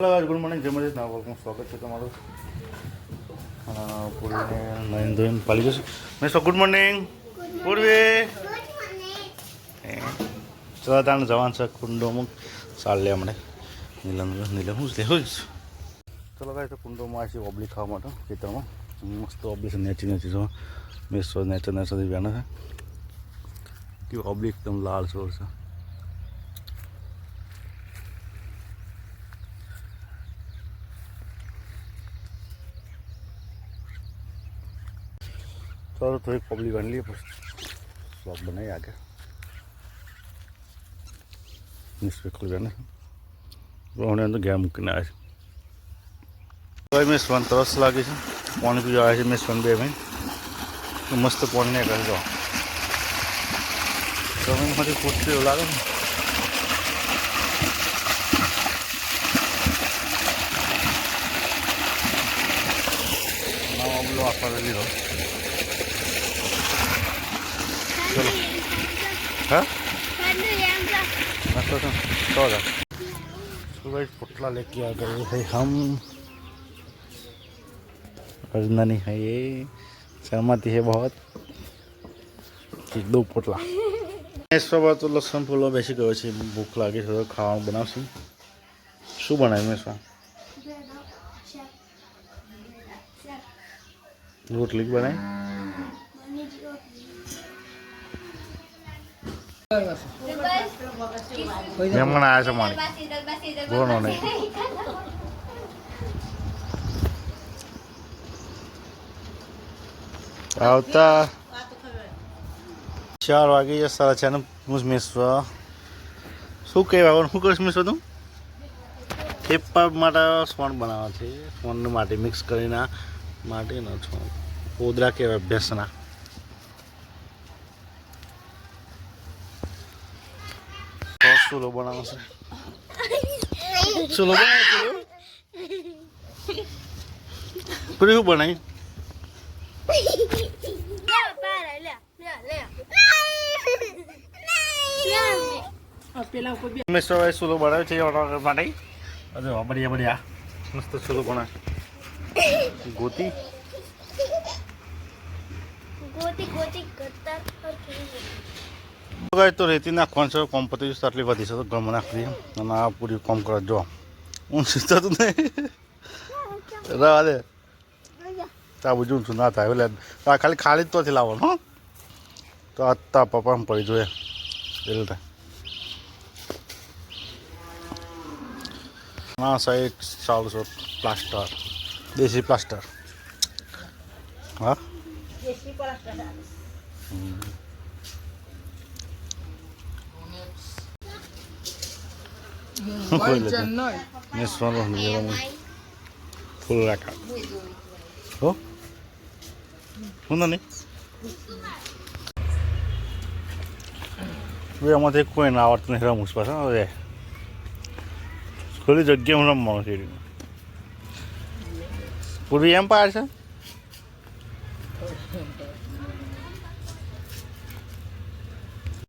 hello good morning જય મજેશ ના welcome સ્વાગત છે તમારું પૂર્વીને નયન ધોઈને પાલી જશે મેં ગુડ મોર્નિંગ પૂર્વી ચલો તાણ જવાન છે કુંડો અમુક સાલ લે હમણે નીલમ શું છે હું ચલો કાંઈ તો કુંડોમાં આવી છે ઓબલી ખાવા માટે ખેતરમાં મસ્ત ઓબલી છે નેચી છો મેસો નેચર વ્યાના છે કે ઓબલી એકદમ લાલ છોડ છે चलो थोड़ी पब्लिक बन ली ब्लॉग बनाई आगे न्यूज़पेपर जाने उन्हें तो गया मुक्ने आए भाई मैं स्वन तरस लगे पानी पी आए मैं स्वन बे भाई मस्त पानी नहीं कर दो तो मैं मुझे पूछते हो लगा ना हम लोग आपका रेडी रहो चलो हाँ तो भाई पुतला लेके आ गए है हम अर्जुना नहीं है ये शर्माती है बहुत एक दो पुतला मेसवा तो लसन फूलो बेसी गयो છે ભૂખ લાગી છે તો ખાવાનું બનાવશું શું બનાવ્યું મેસવા રોટલી બનાવી મહેમાન આવ્યા છે મારી બોનો નહીં આવતા 4 વાગે 4:30 ને મેસવા શું કહેવાય શું કરીશ મેસવા તું થેપા માટે સોન બનાવવા છે સોનનું માટે મિક્સ કરીને માટે ન છો પોદરા કહેવાય ભેંસના ચૂલો બનાવો છે ચૂલો બનાવો પૂરી શું બનાવી મેસવા ચૂલો બનાવ્યો છે માટે અરે બઢિયા બઢિયા મસ્ત ચૂલો બનાવે ગોતી તો રેતી નાખવાનું છે કોમ્પતી આટલી વધી છે તો ગમ નાખી અને આ પૂરી કોમ કરે જો હું સીધા તું નહીં રવા દે તા બધું ઊંચું ના થાય એટલે ખાલી ખાલી જ તોથી લાવવાનું હો તો આ તા પપ્પા પડી જોઈએ એવું થાય ના સાઈડ સારું છે પ્લાસ્ટર દેશી પ્લાસ્ટર હા ફૂલ રાખા હો હું નહીં એમાંથી કોઈ ના આવડતું નહીં રમું પાછા હવે ખુલ્લી જગ્યા હું રમવાનું છે પૂરી એમ પાર છે